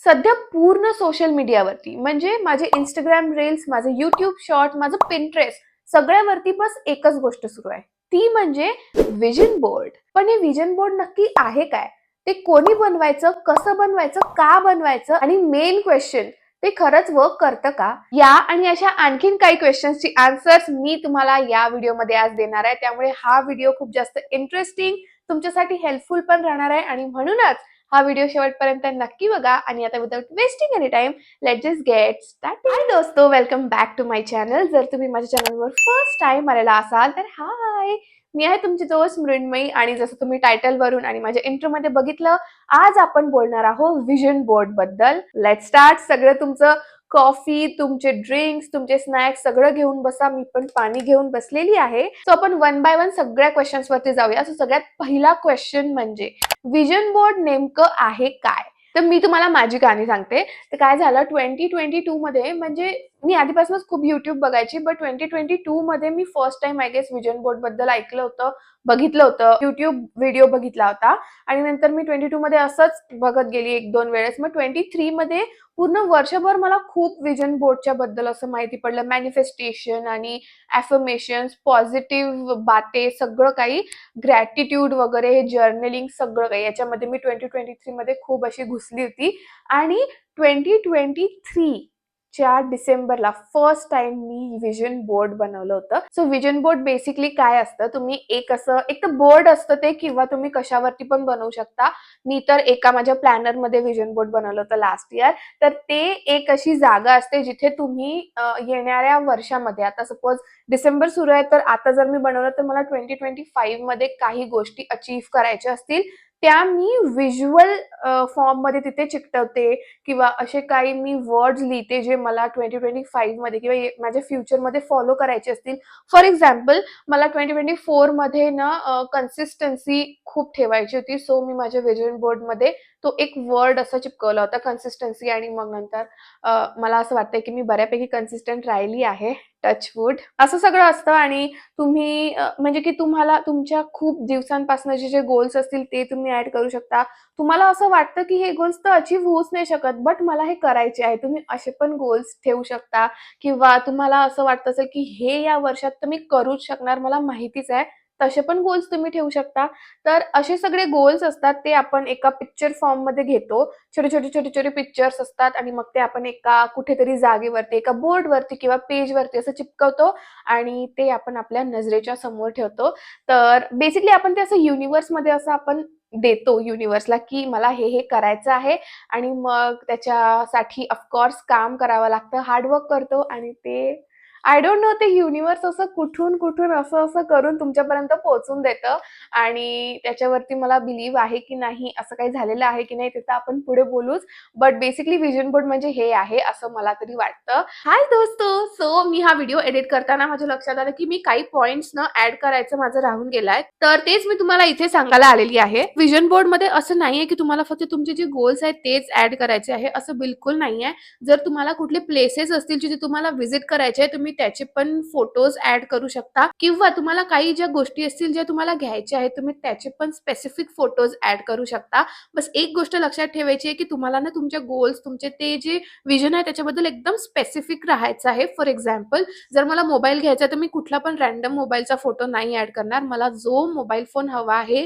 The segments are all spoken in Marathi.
सध्या पूर्ण सोशल मीडियावरती म्हणजे माझे इंस्टाग्राम रील्स, माझे YouTube शॉर्ट, माझं पिंटरेस्ट सगळ्यावरती बस एकच गोष्ट सुरू आहे. ती म्हणजे विजन बोर्ड. पण हे विजन बोर्ड नक्की आहे काय? ते कोणी बनवायचं, कसं बनवायचं, का बनवायचं आणि मेन क्वेश्चन ते खरंच वर्क करतं का? या आणि अशा आणखीन काही क्वेश्चन्सची आन्सर्स मी तुम्हाला या व्हिडिओमध्ये आज देणार आहे. त्यामुळे हा व्हिडिओ खूप जास्त इंटरेस्टिंग, तुमच्यासाठी हेल्पफुल पण राहणार आहे आणि म्हणूनच हा व्हिडिओ शेवटपर्यंत नक्की बघा. आणि आता without wasting any time let's just get started. Hi दोस्तो, welcome back to my channel. जर तुम्ही माझ्या चॅनलवर फर्स्ट टाइम आलेला असाल तर हाय, मी आहे तुमची दोस्त मृण्मयी. आणि जसं तुम्ही टायटल वरून आणि माझ्या इंट्रो मध्ये बघितलं, आज आपण बोलणार आहोत विजन बोर्ड बद्दल. Let's start. सगळं तुमचं कॉफी, तुमचे ड्रिंक्स, तुमचे स्नॅक्स सगळं घेऊन बसा. मी पण पाणी घेऊन बसलेली आहे. सो आपण वन बाय वन सगळ्या क्वेश्चन्स वरती जाऊया. सो सगळ्यात पहिला क्वेश्चन म्हणजे विजन बोर्ड नेमकं आहे काय? तर मी तुम्हाला माझी कहाणी सांगते. तर काय झालं 2022 मध्ये, म्हणजे मी आधीपासूनच खूप युट्यूब बघायची, बट 2022 मध्ये मी first time I guess vision board बद्दल ऐकलं होतं, बघितलं होतं, युट्यूब व्हिडिओ बघितला होता. आणि नंतर मी 22 मध्ये असंच बघत गेली एक दोन वेळेस. मग 23 मध्ये पूर्ण वर्षभर मला खूप विजन बोर्डच्या बद्दल असं माहिती पडलं. मॅनिफेस्टेशन आणि ॲफर्मेशन्स, पॉझिटिव्ह बाते, सगळं काही, ग्रॅटिट्यूड वगैरे, हे जर्नलिंग सगळं काही याच्यामध्ये मी 2023 मध्ये खूप अशी घुसली होती. आणि 2023 च्या डिसेंबरला फर्स्ट टाइम मी विजन बोर्ड बनवलं होतं. सो विजन बोर्ड बेसिकली काय असतं, तुम्ही एक तर बोर्ड असतं ते, किंवा तुम्ही कशावरती पण बनवू शकता. मी तर एका माझ्या प्लॅनर मध्ये विजन बोर्ड बनवलं होतं लास्ट इयर. तर ते एक अशी जागा असते जिथे तुम्ही येणाऱ्या वर्षामध्ये, आता सपोज डिसेंबर सुरू आहे, तर आता जर मी बनवलं तर मला 2025 मध्ये काही गोष्टी अचीव्ह करायच्या असतील, त्या मी व्हिज्युअल फॉर्म मध्ये तिथे चिकटवते, किंवा असे काही मी वर्ड्स लिहिते जे मला 2025 मध्ये किंवा माझ्या फ्युचर मध्ये फॉलो करायचे असतील. फॉर एक्झाम्पल, मला 2024 मध्ये ना कन्सिस्टन्सी खूप ठेवायची होती. सो मी माझ्या विजन बोर्ड मध्ये तो एक वर्ड असा चिपकवला होता, कन्सिस्टन्सी. आणि मग नंतर मला असं वाटतंय की मी बऱ्यापैकी कन्सिस्टंट राहिली आहे, टच वूड. असं सगळं असतं. आणि तुम्ही म्हणजे की तुम्हाला तुमच्या खूप दिवसांपासूनचे जे गोल्स असतील ते तुम्ही ऍड करू शकता. तुम्हाला असं वाटतं की हे गोल्स तर अचीव्ह होऊच नाही शकत, बट मला हे करायचे आहे, तुम्ही असे पण गोल्स ठेवू शकता. किंवा तुम्हाला असं वाटत असेल की हे या वर्षात तर मी करूच शकणार, मला माहितीच आहे, तसे पण गोल्स तुम्ही ठेवू शकता. तर असे सगळे गोल्स असतात, ते आपण एका पिक्चर फॉर्म मध्ये घेतो. छोटे छोटे छोटे छोटे पिक्चर्स असतात आणि मग ते आपण एका कुठेतरी जागेवरती, एका बोर्डवरती किंवा पेजवरती असं चिपकवतो आणि ते आपण आपल्या नजरेच्या समोर ठेवतो. तर बेसिकली आपण ते असं युनिव्हर्समध्ये असं आपण देतो युनिव्हर्सला की मला हे करायचं आहे. आणि मग त्याच्यासाठी ऑफकोर्स काम करावं लागतं, हार्डवर्क करतो. आणि ते आय डोंट नो, ते युनिव्हर्स असं कुठून कुठून असं असं करून तुमच्यापर्यंत पोहोचून देतं. आणि त्याच्यावरती मला बिलीव्ह आहे की नाही, असं काही झालेलं आहे की नाही, ते तर आपण पुढे बोलूच. बट बेसिकली विजन बोर्ड म्हणजे हे आहे असं मला तरी वाटतं. हाय दोस्तो, सो मी हा व्हिडिओ एडिट करताना माझ्या लक्षात आलं की मी काही पॉइंट्स न ऍड करायचं माझं राहून गेलाय. तर तेच मी तुम्हाला इथे सांगायला आलेली आहे. विजन बोर्ड मध्ये असं नाहीये की तुम्हाला फक्त तुमचे जे गोल्स आहेत तेच ऍड करायचे आहे, असं बिलकुल नाहीये. जर तुम्हाला कुठले प्लेसेस असतील जिथे तुम्हाला व्हिजिट करायचे आहे, तुम्ही त्याचे पण फोटोज ऍड करू शकता. किंवा तुम्हाला काही ज्या गोष्टी असतील ज्या तुम्हाला घ्यायच्या आहेत, तुम्ही त्याचे पण स्पेसिफिक फोटोज ऍड करू शकता. बस एक गोष्ट लक्षात ठेवायची आहे की तुम्हाला ना तुमचे गोल्स, तुमचे ते जे विजन आहे त्याच्याबद्दल एकदम स्पेसिफिक राहायचं आहे. फॉर एक्झाम्पल, जर मला मोबाईल घ्यायचा तर मी कुठला पण रॅन्डम मोबाईलचा फोटो नाही ऍड करणार. मला जो मोबाईल फोन हवा आहे,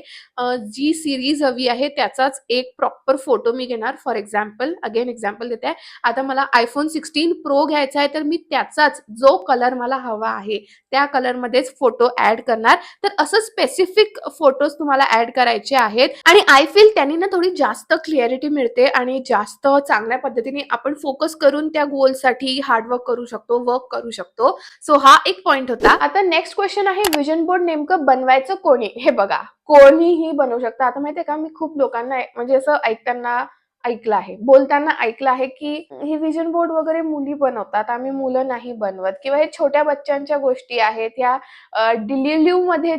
जी सिरीज हवी आहे, त्याचाच एक प्रॉपर फोटो मी घेणार. फॉर एक्झाम्पल, अगेन एक्झाम्पल देते आहे, आता मला iPhone 16 Pro घ्यायचा आहे, तर मी त्याचाच जो कलर मला हवा आहे त्या कलर मध्येच फोटो ऍड करणार. तर असं स्पेसिफिक फोटोज तुम्हाला ऍड करायचे आहेत. आणि आय फील त्यांनी ना थोडी जास्त क्लिअरिटी मिळते आणि जास्त चांगल्या पद्धतीने आपण फोकस करून त्या गोलसाठी हार्डवर्क करू शकतो, वर्क करू शकतो. सो हा एक पॉइंट होता. आता नेक्स्ट क्वेश्चन आहे, विजन बोर्ड नेमकं बनवायचं कोणी? हे बघा, कोणीही बनवू शकतं. आता माहितीये का, मी खूप लोकांना म्हणजे असं ऐकताना ऐकलं आहे, बोलताना ऐकलं आहे की हे विजन बोर्ड वगैरे मुली बनवतात, आम्ही मुलं नाही बनवत. किंवा हे छोट्या बच्चांच्या गोष्टी आहेत, ह्या डिल्युजन मध्ये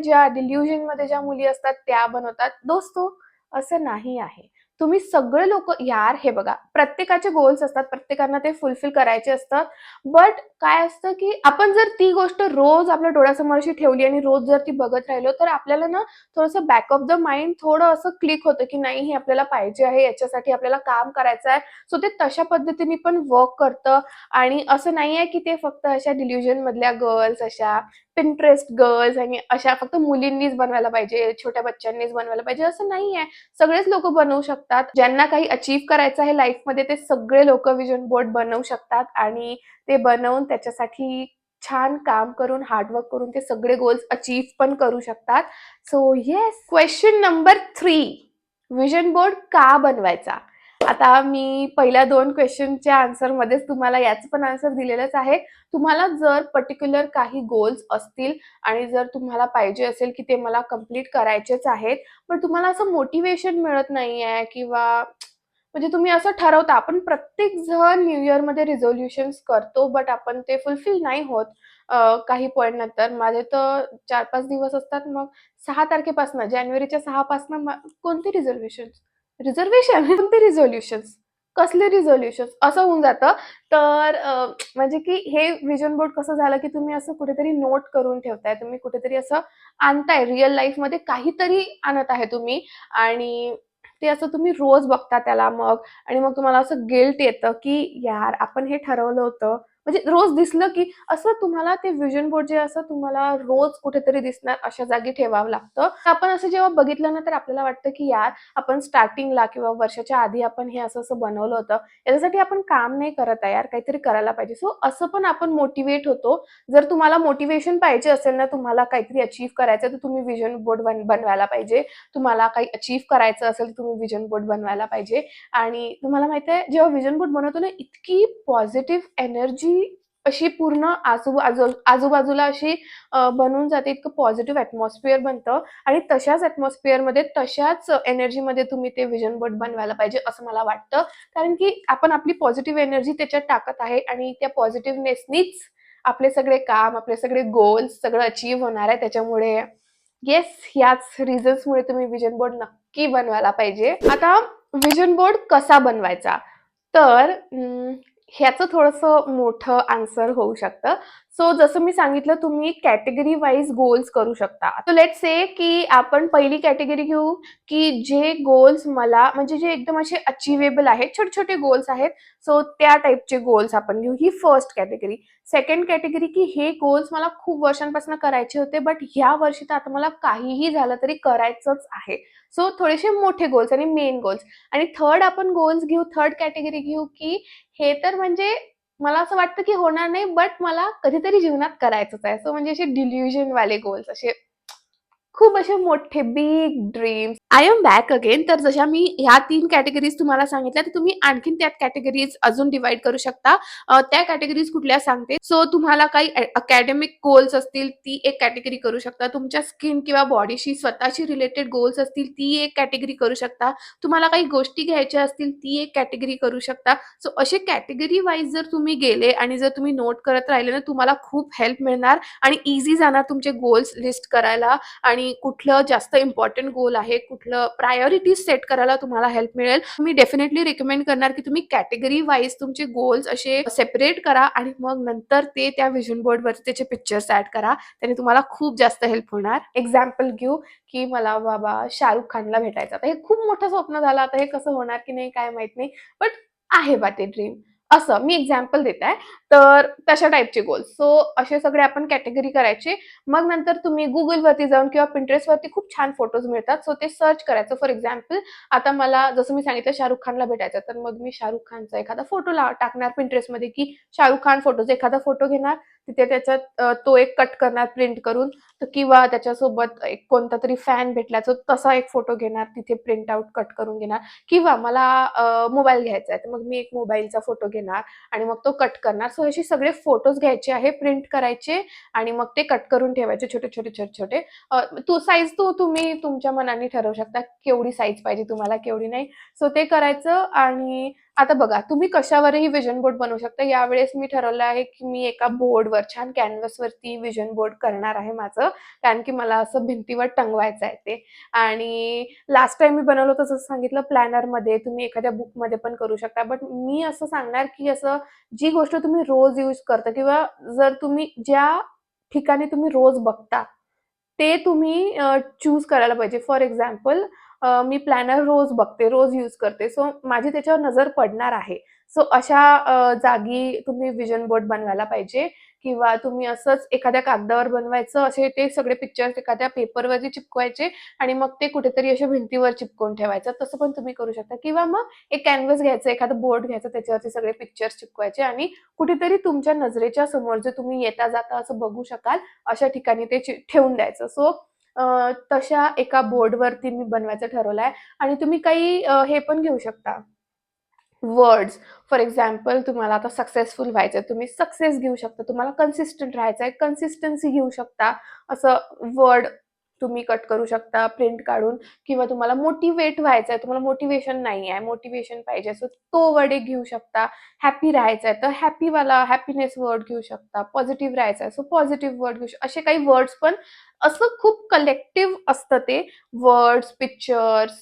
ज्या मुली असतात त्या बनवतात. दोस्तो, असं नाही आहे. तुम्ही सगळे लोक यार हे बघा, प्रत्येकाचे गोल्स असतात, प्रत्येकांना ते फुलफिल करायचे असतात. बट काय असतं की आपण जर ती गोष्ट रोज आपल्या डोळ्यासमोर अशी ठेवली आणि रोज जर ती बघत राहिलो, तर आपल्याला ना थोडंसं बॅक ऑफ द माइंड थोडं असं क्लिक होतं की नाही, हे आपल्याला पाहिजे आहे, याच्यासाठी आपल्याला काम करायचं आहे. सो ते तशा पद्धतीने पण वर्क करतं. आणि असं नाहीये की ते फक्त अशा डिल्युजन मधल्या गर्ल्स, अशा पिंटरेस्ट गर्ल्स आणि अशा फक्त मुलींनीच बनवायला पाहिजे, छोट्या बच्चांनीच बनवायला पाहिजे, असं नाहीये. सगळेच लोक बनवू शकतात. ज्यांना काही अचीव्ह करायचं आहे लाईफमध्ये, ते सगळे लोक विजन बोर्ड बनवू शकतात आणि ते बनवून त्याच्यासाठी छान काम करून, हार्डवर्क करून ते सगळे गोल्स अचीव्ह पण करू शकतात. So yes, question number 3, vision board का बनवायचा? आता मी पहिल्या 2 क्वेश्चनच्या आन्सरमध्येच तुम्हाला याचं पण आन्सर दिलेलंच आहे. तुम्हाला जर पर्टिक्युलर काही गोल्स असतील आणि जर तुम्हाला पाहिजे असेल की ते मला कंप्लीट करायचेच आहेत, पण तुम्हाला असं मोटिवेशन मिळत नाहीये किंवा म्हणजे तुम्ही असं ठरवता, आपण प्रत्येक जण न्यू इयरमध्ये रिझोल्यूशन्स करतो, बट आपण ते फुलफिल नाही होत काही पॉइंट नंतर. माझे तर 4-5 दिवस असतात, मग 6 तारखेपासून, जानेवारीच्या 6 पासून कोणते रिझर्वेशन्स? रिझर्वेशन? कोणते रिझोल्यूशन्स? कसले रिझोल्यूशन्स? असं होऊन जातं. तर म्हणजे की हे विजन बोर्ड कसं झालं, की तुम्ही असं कुठेतरी नोट करून ठेवताय. तुम्ही कुठेतरी असं आणताय, रिअल लाईफमध्ये काहीतरी आणत आहे तुम्ही आणि ते असं तुम्ही रोज बघता त्याला मग. आणि मग तुम्हाला असं गिल्ट येतं, की यार आपण हे ठरवलं होतं. म्हणजे रोज दिसलं, की असं तुम्हाला ते विजन बोर्ड जे असं तुम्हाला रोज कुठेतरी दिसणार अशा जागी ठेवावं लागतं. आपण असं जेव्हा बघितलं ना, तर आपल्याला वाटतं, की यार आपण स्टार्टिंगला किंवा वर्षाच्या आधी आपण हे असं-असं बनवलं होतं. याच्यासाठी आपण काम नाही करत आहे यार, काहीतरी करायला पाहिजे. सो असं पण आपण मोटिव्हेट होतो. जर तुम्हाला मोटिव्हेशन पाहिजे असेल ना, तुम्हाला काहीतरी अचीव्ह करायचं तर तुम्ही विजन बोर्ड बनवायला पाहिजे. तुम्हाला काही अचीव्ह करायचं असेल तर तुम्ही विजन बोर्ड बनवायला पाहिजे. आणि तुम्हाला माहिती आहे, जेव्हा विजन बोर्ड बनवतो ना, इतकी पॉझिटिव्ह एनर्जी अशी पूर्ण आजूबाजूला अशी बनून जाते. इतकं पॉझिटिव्ह ॲटमॉस्फिअर बनतं आणि तशाच ॲटमॉस्फिअरमध्ये, तशाच एनर्जीमध्ये तुम्ही ते विजन बोर्ड बनवायला पाहिजे असं मला वाटतं. कारण की आपण आपली पॉझिटिव्ह एनर्जी त्याच्यात टाकत आहे आणि त्या पॉझिटिव्हनेसनीच आपले सगळे काम, आपले सगळे गोल्स सगळं अचीव्ह होणार आहे. त्याच्यामुळे येस, ह्याच रिझन्समुळे तुम्ही विजन बोर्ड नक्की बनवायला पाहिजे. आता विजन बोर्ड कसा बनवायचा? तर ह्याचं थोडंसं मोठं आन्सर होऊ शकतं. सो जसं मी सांगितलं, तुम्ही कॅटेगरी वाईज गोल्स करू शकता. सो लेट्स से की आपण पहिली कॅटेगरी घेऊ, की जे गोल्स मला म्हणजे जे एकदम असे अचिव्हेबल आहेत, छोटे-छोटे गोल्स आहेत. सो त्या टाइपचे गोल्स आपण घेऊ. ही फर्स्ट कॅटेगरी. सेकंड कॅटेगरी, की हे गोल्स मला खूप वर्षांपासून करायचे होते, बट ह्या वर्षी तर आता मला काहीही झालं तरी करायचंच आहे. सो थोडेसे मोठे गोल्स आणि मेन गोल्स. आणि थर्ड आपण गोल्स घेऊ, थर्ड कॅटेगरी घेऊ, की हे तर म्हणजे मला असं वाटतं की होणार नाही, बट मला कधीतरी जीवनात करायचंच आहे. सो म्हणजे असे डिल्युजन वाले गोल्स, असे खूप असे मोठे big dreams. I am back again. तर जशा मी ह्या 3 कॅटेगरीज तुम्हाला सांगितल्या, तर तुम्ही आणखीन त्यात कॅटेगरीज अजून डिव्हाईड करू शकता. त्या कॅटेगरीज कुठल्या सांगते. सो तुम्हाला काही अकॅडमिक गोल्स असतील, ती एक कॅटेगरी करू शकता. तुमच्या स्किन किंवा बॉडीशी स्वतःशी रिलेटेड गोल्स असतील, ती एक कॅटेगरी करू शकता. तुम्हाला काही गोष्टी घ्यायच्या असतील, ती एक कॅटेगरी करू शकता. सो असे कॅटेगरी वाईज जर तुम्ही गेले आणि जर तुम्ही नोट करत राहिले ना, तुम्हाला खूप हेल्प मिळणार आणि इझी जाणार तुमचे गोल्स लिस्ट करायला. आणि कुठलं जास्त इम्पॉर्टंट गोल आहे, कुठलं प्रायोरिटीज सेट करायला तुम्हाला हेल्प मिळेल. मी डेफिनेटली रिकमेंड करणार की तुम्ही कॅटेगरी वाईज तुमचे गोल्स असे सेपरेट करा आणि मग नंतर ते त्या विजन बोर्डवरती त्याचे पिक्चर्स ॲड करा. त्याने तुम्हाला खूप जास्त हेल्प होणार. एक्झाम्पल घेऊ, की मला बाबा शाहरुख खानला भेटायचं. आता हे खूप मोठं स्वप्न झालं. आता हे कसं होणार की नाही काय माहित नाही. बट आहे बा ते ड्रीम. असं मी एक्झाम्पल देत आहे. तर तशा टाइपचे गोल्स. सो असे सगळे आपण कॅटेगरी करायचे. मग नंतर तुम्ही Googleवरती जाऊन किंवा Pinterestवरती खूप छान फोटोज मिळतात. सो ते सर्च करायचं. फॉर एक्झाम्पल, आता मला जसं मी सांगितलं शाहरुख खानला भेटायचं, तर मग मी शाहरुख खानचा एखादा फोटो टाकणार Pinterestमध्ये, की शाहरुख खान फोटोज एखादा फोटो घेणार. तिथे त्याच्यात तो एक कट करणार प्रिंट करून, किंवा त्याच्यासोबत एक कोणता तरी फॅन भेटला तर तसा एक फोटो घेणार, तिथे प्रिंट आउट कट करून घेणार. किंवा मला मोबाईल घ्यायचा आहे, तर मग मी एक मोबाईलचा फोटो घेणार आणि मग तो कट करणार. सो असे सगळे फोटोज घ्यायचे आहे, प्रिंट करायचे आणि मग ते कट करून ठेवायचे छोटे-छोटे, छोटे-छोटे. तो साईज तुम्ही तुमच्या मनाने ठरवू शकता, केवढी साईज पाहिजे तुम्हाला, केवढी नाही. सो ते करायचं आणि आता बघा, तुम्ही कशावरही व्हिजन बोर्ड बनवू शकता. यावेळेस मी ठरवलं आहे, की मी एका बोर्डवर छान कॅनव्हासवरती व्हिजन बोर्ड करणार आहे माझं. कारण की मला असं भिंतीवर टंगवायचं आहे ते. आणि लास्ट टाईम मी बनवलं होतं जसं सांगितलं प्लॅनरमध्ये, तुम्ही एखाद्या बुकमध्ये पण करू शकता. बट मी असं सांगणार, की असं जी गोष्ट तुम्ही रोज यूज करता किंवा जर तुम्ही ज्या ठिकाणी तुम्ही रोज बघता, ते तुम्ही चूज करायला पाहिजे. फॉर एक्झाम्पल मी प्लॅनर रोज बघते, रोज यूज करते. सो माझी त्याच्यावर नजर पडणार आहे. सो अशा जागी तुम्ही व्हिजन बोर्ड बनवायला पाहिजे किंवा तुम्ही असंच एखाद्या कागदावर बनवायचं, असे ते सगळे पिक्चर्स एखाद्या पेपरवरती चिपकवायचे आणि मग ते कुठेतरी अशा भिंतीवर चिपकवून ठेवायचं. तसं पण तुम्ही करू शकता किंवा मग एक कॅनव्हास घ्यायचं, एखादं बोर्ड घ्यायचं, त्याच्यावरती सगळे पिक्चर्स चिपकवायचे आणि कुठेतरी तुमच्या नजरेच्या समोर जे तुम्ही येता-जाता असं बघू शकाल, अशा ठिकाणी ते ठेवून द्यायचं. सो तशा एका बोर्डवरती मी बनवायचं ठरवलं आहे आणि तुम्ही काही हे पण घेऊ शकता वर्ड्स. फॉर एक्झाम्पल तुम्हाला आता सक्सेसफुल व्हायचं आहे, तुम्ही सक्सेस घेऊ शकता. तुम्हाला कन्सिस्टंट राहायचं आहे, कन्सिस्टन्सी घेऊ शकता. असं वर्ड तुम्ही कट करू शकता प्रिंट काढून किंवा तुम्हाला मोटिव्हेट व्हायचं आहे, तुम्हाला मोटिव्हेशन नाही आहे, मोटिव्हेशन पाहिजे असं तो वर्ड एक घेऊ शकता. हॅपी राहायचं आहे, तर हॅपीवाला हॅपीनेस वर्ड घेऊ शकता. पॉझिटिव्ह राहायचं आहे, सो पॉझिटिव्ह वर्ड घेऊ शकता. असे काही वर्ड्स पण असं खूप कलेक्टिव्ह असतं ते वर्ड्स, पिक्चर्स,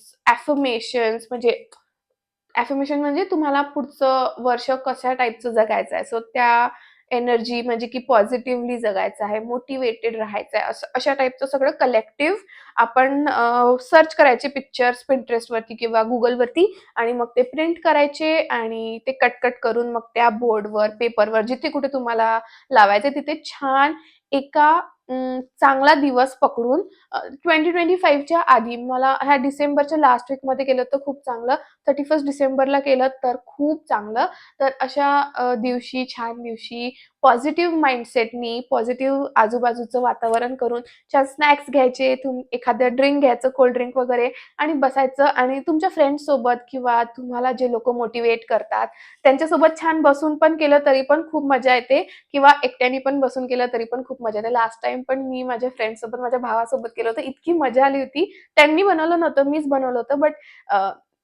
ॲफर्मेशन्स म्हणजे तुम्हाला पुढचं वर्ष कशा टाईपचं जगायचं आहे. सो त्या एनर्जी म्हणजे की पॉझिटिव्हली जगायचं आहे, मोटिव्हेटेड राहायचं आहे, असं अशा टाईपचं सगळं कलेक्टिव्ह आपण सर्च करायचे पिक्चर्स Pinterestवरती किंवा Googleवरती आणि मग ते प्रिंट करायचे आणि ते कट करून मग त्या बोर्डवर, पेपरवर जिथे कुठे तुम्हाला लावायचं तिथे छान एका चांगला दिवस पकडून 2025च्या आधी मला ह्या डिसेंबरच्या लास्ट वीकमध्ये केलं तर खूप चांगलं. 31 डिसेंबरला केलं तर खूप चांगलं. तर अशा दिवशी, छान दिवशी पॉझिटिव्ह माइंडसेटनी, पॉझिटिव्ह आजूबाजूचं वातावरण करून छान स्नॅक्स घ्यायचे, एखादं ड्रिंक घ्यायचं, कोल्ड ड्रिंक वगैरे आणि बसायचं आणि तुमच्या फ्रेंड्ससोबत किंवा तुम्हाला जे लोकं मोटिव्हेट करतात, त्यांच्यासोबत छान बसून पण केलं तरी पण खूप मजा येते किंवा एकट्याने पण बसून केलं तरी पण खूप मजा येते. लास्ट टाईम पण मी माझ्या फ्रेंड्ससोबत, माझ्या भावासोबत केलं होतं. इतकी मजा आली होती. त्यांनी बनवलं नव्हतं, मीच बनवलं होतं. But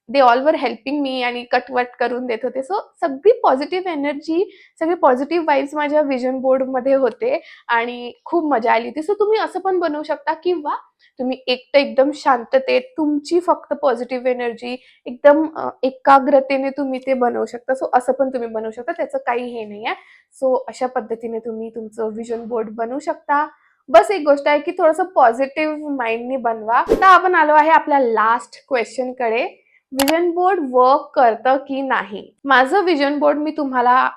they all were helping me आणि कट-वट करून देत होते. सो सगळी पॉझिटिव्ह एनर्जी, सगळे पॉझिटिव्ह वाइब्स माझ्या व्हिजन बोर्डमध्ये होते आणि खूप मजा आली होती. सो तुम्ही असं पण बनवू शकता किंवा तुम्ही एकटं एकदम शांततेत तुमची फक्त पॉझिटिव्ह एनर्जी एकदम एकाग्रतेने तुम्ही ते बनवू शकता. सो असं पण तुम्ही बनवू शकता. त्याचं काही हे नाहीये. सो अशा पद्धतीने तुम्ही तुमचं व्हिजन बोर्ड बनवू शकता. बस एक गोष्ट आहे की थोडंसं पॉझिटिव्ह माइंडनी बनवा. आता आपण आलो आहे आपल्या लास्ट क्वेश्चनकडे. व्हिजन बोर्ड वर्क करतं की नाही? माझं व्हिजन बोर्ड मी तुम्हाला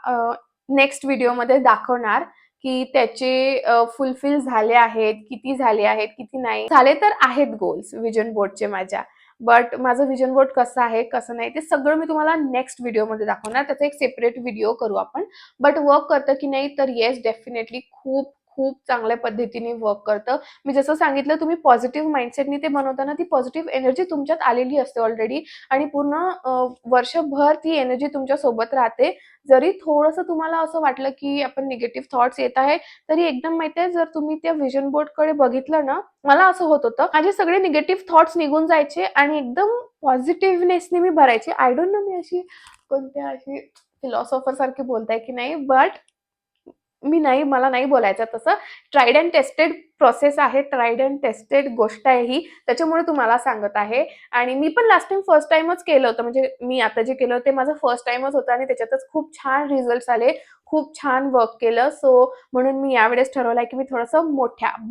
नेक्स्ट व्हिडिओमध्ये दाखवणार की त्याचे फुलफिल झाले आहेत, किती झाले आहेत, किती नाही. झाले तर आहेत गोल्स व्हिजन बोर्डचे माझ्या. बट माझं व्हिजन बोर्ड कसं आहे, कसं नाही ते सगळं मी तुम्हाला नेक्स्ट व्हिडिओमध्ये दाखवणार. त्याचा एक सेपरेट व्हिडिओ करू आपण. बट वर्क करतं की नाही तर येस डेफिनेटली खूप खूप चांगल्या पद्धतीने वर्क करतं. मी जसं सांगितलं तुम्ही पॉझिटिव्ह माइंडसेटनी ते बनवताना ती पॉझिटिव्ह एनर्जी तुमच्यात आलेली असते ऑलरेडी आणि पूर्ण वर्षभर ती एनर्जी तुमच्या सोबत राहते. जरी थोडंसं तुम्हाला असं वाटलं की आपण निगेटिव्ह थॉट्स येत आहे, तरी एकदम माहिती आहे जर तुम्ही त्या व्हिजन बोर्डकडे बघितलं ना, मला असं होत होतं, माझे सगळे निगेटिव्ह थॉट्स निघून जायचे आणि एकदम पॉझिटिव्हनेसने मी भरायचे. आय डोंट नो मी अशी कोणत्या अशी फिलॉसॉफर सारखी बोलताय की नाही, बट मला नाही बोलायचं तसं. ट्राईड अँड टेस्टेड प्रोसेस आहे, ट्राईड अँड टेस्टेड गोष्ट आहे ही. त्याच्यामुळे तुम्हाला सांगत आहे आणि मी पण लास्ट टाईम फर्स्ट टाईमच केलं होतं. म्हणजे मी आता जे केलं ते माझं फर्स्ट टाईमच होतं आणि त्याच्यातच खूप छान रिझल्ट्स आले. खूप छान वर्क केलं. सो म्हणून मी यावेळेस ठरवलं की मी थोडंसं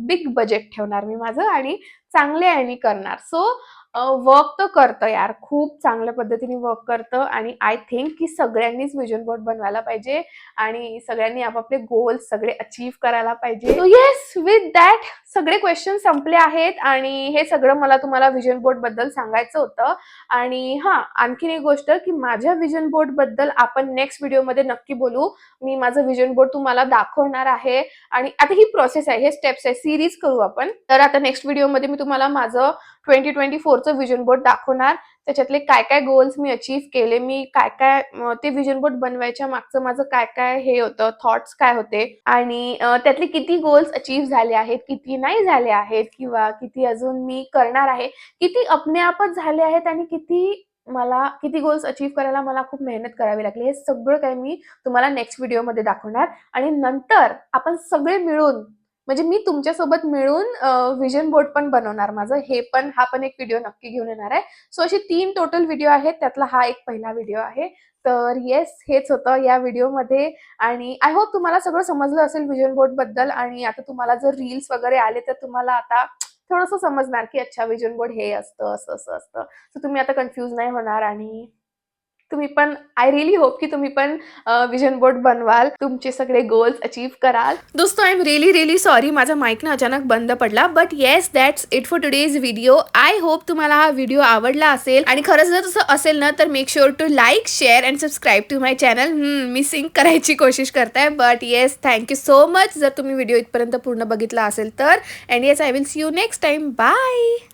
बिग बजेट ठेवणार मी माझं आणि चांगल्या ह्यानी करणार. सो वर्क तर करतं यार. खूप चांगल्या पद्धतीने वर्क करतं आणि आय थिंक की सगळ्यांनीच व्हिजन बोर्ड बनवायला पाहिजे आणि सगळ्यांनी आपापले गोल्स सगळे अचीव्ह करायला पाहिजे. सो येस, विथ दॅट सगळे क्वेश्चन संपले आहेत आणि हे सगळं मला तुम्हाला व्हिजन बोर्ड बद्दल सांगायचं होतं. आणि हां, आणखीन एक गोष्ट की माझ्या व्हिजन बोर्ड बद्दल आपण नेक्स्ट व्हिडिओमध्ये नक्की बोलू. मी माझं व्हिजन बोर्ड तुम्हाला दाखवणार आहे आणि आता ही प्रोसेस आहे, हे स्टेप्स आहे, सीरीज करू आपण. तर आता नेक्स्ट व्हिडिओमध्ये मी तुम्हाला माझं 2024चं व्हिजन बोर्ड दाखवणार. त्याच्यातले काय काय गोल्स मी अचीव्ह केले, मी काय काय ते व्हिजन बोर्ड बनवायच्या मागचं माझं काय काय हे होतं, थॉट्स काय होते आणि त्यातले किती गोल्स अचीव्ह झाले आहेत, किती नाही झाले आहेत किंवा किती अजून मी करणार आहे, किती आपने आपच झाले आहेत आणि किती मला किती गोल्स अचीव्ह करायला मला खूप मेहनत करावी लागली, हे सगळं काही मी तुम्हाला नेक्स्ट व्हिडिओमध्ये दाखवणार. आणि नंतर आपण सगळे मिळून, म्हणजे मी तुमच्यासोबत मिळून व्हिजन बोर्ड पण बनवणार माझं. हा पण एक व्हिडिओ नक्की घेऊन येणार आहे. सो असे 3 टोटल व्हिडिओ आहेत, त्यातला हा एक पहिला व्हिडिओ आहे. तर येस, हेच होतं या व्हिडिओमध्ये. आणि आय होप तुम्हाला सगळं समजलं असेल व्हिजन बोर्ड बद्दल. आणि आता तुम्हाला जर रील्स वगैरे आले तर तुम्हाला आता थोडंसं समजणार की अच्छा व्हिजन बोर्ड हे असतं, असं असं असतं. सो तुम्ही आता कन्फ्यूज नाही होणार. आणि तुम्ही पण, आय रियली होप की तुम्ही पण विजन बोर्ड बनवाल, तुमचे सगळे गोल्स अचीव्ह कराल. दोस्तों, I am really really sorry, माझा माईक ना अचानक बंद पडला. But yes, that's it for today's video. I hope तुम्हाला हा व्हिडिओ आवडला असेल. आणि खरंच जर तसं असेल ना तर make sure to like, share and subscribe to my channel. मी सिंक करायची कोशिश करताय. But yes, thank you so much जर तुम्ही व्हिडिओ इथपर्यंत पूर्ण बघितला असेल तर. And yes, I will see you next time. Bye.